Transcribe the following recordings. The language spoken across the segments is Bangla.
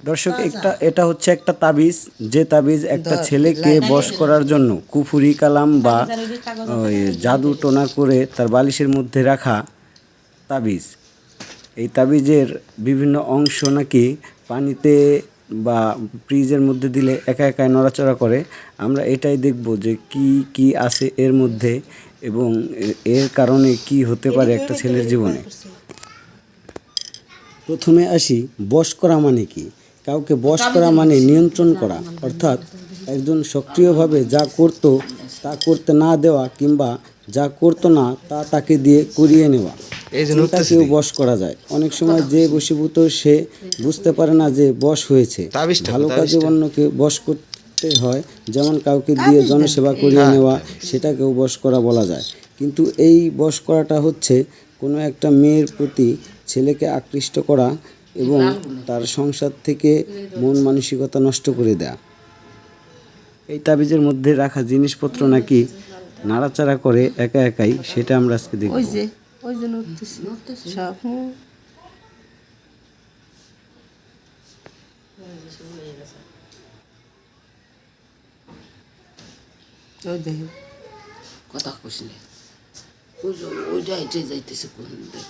দর্শক এটা হচ্ছে একটা তাবিজ, যে তাবিজ একটা ছেলেকে বশ করার জন্য কুফুরি কালাম বা ওই জাদু টোনা করে তার বালিশের মধ্যে রাখা তাবিজ। এই তাবিজের বিভিন্ন অংশ নাকি পানিতে বা ফ্রিজের মধ্যে দিলে একা একাই নড়াচড়া করে। আমরা এটাই দেখব যে কি কি আছে এর মধ্যে এবং এর কারণে কি হতে পারে একটা ছেলের জীবনে। প্রথমে আসি, বশ করা মানে কি? কাউকে বশ করা মানে নিয়ন্ত্রণ করা, অর্থাৎ একজন সক্রিয়ভাবে যা করত তা করতে না দেওয়া কিংবা যা করতো না তা তাকে দিয়ে করিয়ে নেওয়া। চিন্তাকেও বশ করা যায়। অনেক সময় যে বশীভূত সে বুঝতে পারে না যে বশ হয়েছে। ভালো কাজে অন্যকে বশ করতে হয়, যেমন কাউকে দিয়ে জনসেবা করিয়ে নেওয়া, সেটাকেও বশ করা বলা যায়। কিন্তু এই বশ করাটা হচ্ছে কোনো একটা মেয়ের প্রতি ছেলেকে আকৃষ্ট করা এবং তার সংসার থেকে মন মানসিকতা নষ্ট করে দেয়া। এই তাবিজের মধ্যে রাখা জিনিসপত্র নাকি নাড়াচাড়া করে একা একাই, সেটা আমরা আজকে দেখব। ওই যে নড়তেছে সব। ওই দেখে কথা কইলে ওইটা হেঁটে যাইতেছে কোন দেখ।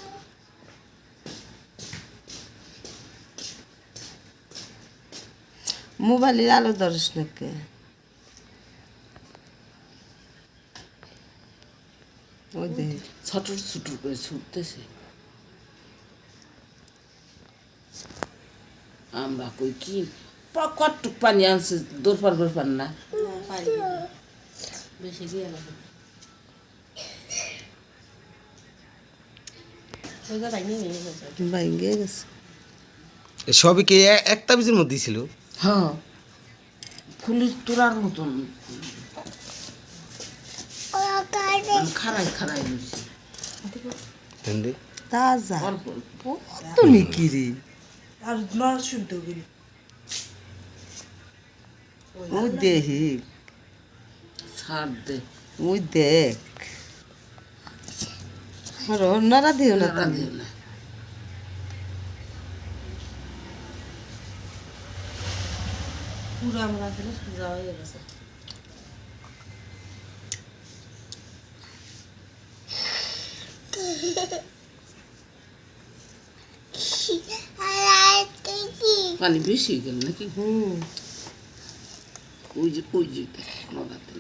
মোবাইলের আলো ধরিস নাকি? ওই দেখে ছটর ছুটর করে ছুটতেছে। আমরা কই কি কটটুক পানি আনছে, দৌড় পারবার পান না। বেশি দিয়ে ভাঙ্গে গেছে। সবই কি এক তাবিজের মধ্যেই ছিল? হ্যাঁ, ফুলের তোড়ার মতন খাড়াই খাড়াই হয়েছে। তাজা অল্প অল্প তো নিকি রে। আর নর শুনতে হবে। ওই দেখি, ছাড় দে। ওই দেখ নাড়া দিও না নাড়া দিও না। পুরো আমরা আসলে সোজা হয়ে গেছে। পানি বেশি গেল নাকি? ওই যে নড়াতে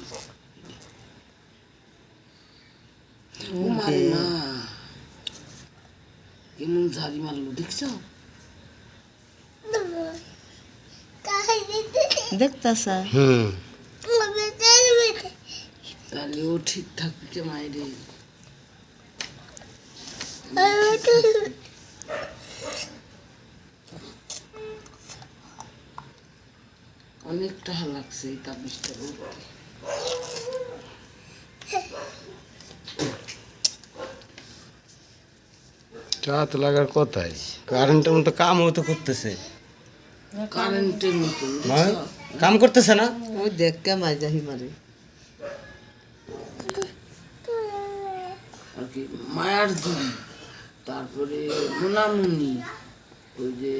ও মারে মা, কেমন ঝাড়ি মারলো দেখছ? দেখতাছা তাহলে ও ঠিক থাকবে মায়েরে। অনেক টাকা লাগছে এই তাবিজটা করতে। তো লাগার কথাই, কারেন্টের মতো কামও তো করতেছে। কারেন্টের মতো কাম করতেছে না? ওই দেখ কেমাই যাহি মারে। আর কি মায়ার দিন, তারপরে মোনামুনি, ওই যে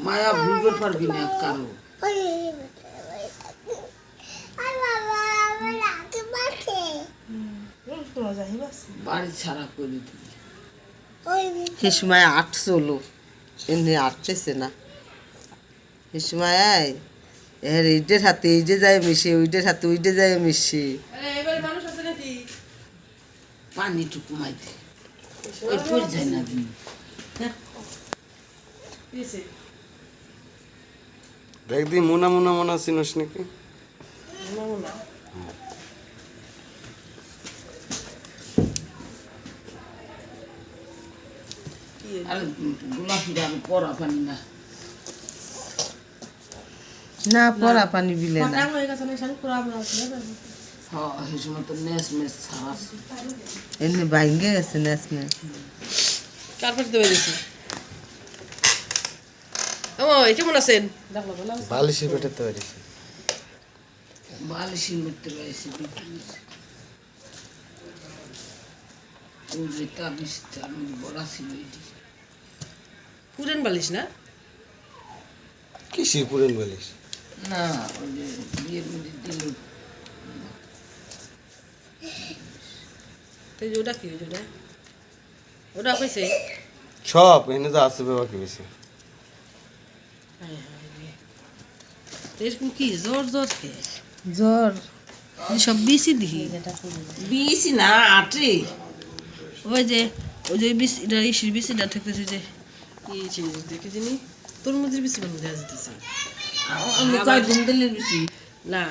মায়া ভুলতে পারবি না কারো। বাড়ি ছাড়া করে দিবি। সে সময় আটচলো এমনি আটতেছে না। সে সময় এর ইটের হাতে এই যে যায় মিশে, ওইটার হাতে ওইটা যায় মিশে। পানি টুকু মাইতে ওই পড়ে যায় না দিন। দেখ দি মোনা মোনা মোনা চিনস নাকি? আর গোলাপির আর পরা পানি না। না পরা পানি বিলে না। হ্যাঁ, সেই সময় তো নেস মেস ছাড়া এমনি ভাঙ্গে গেছে নেস নেস। কার পাশে দেবে দিছি? কেমন আছেন? বালিশে পেটাতে পারিস। বালিশি মরতে পারছি যে তাবিজটা আমি বড়া ছিল এটি। পুরান বালিশ না? কিসের পুরেন বলিস? না ওই যে বিয়ের মধ্যে দিল তো এই যে ওটা কি, ওই যে ওটা? ওটা কইছে? সব এনে তো আছে বাবা কি বেশি। তো এরকম কি জ্বর জ্বর কে? জ্বর এই সব বিসি দিহি। বিয়েছি না আটে ওই যে বিসি, এটা ইসির বিসিটা ঠেকতেছে যে কি চিজ দেখে জানি তরমুজের বিসি মনে দেওয়া যেতেছে আমি কয়েকদিন দিলে বেশি না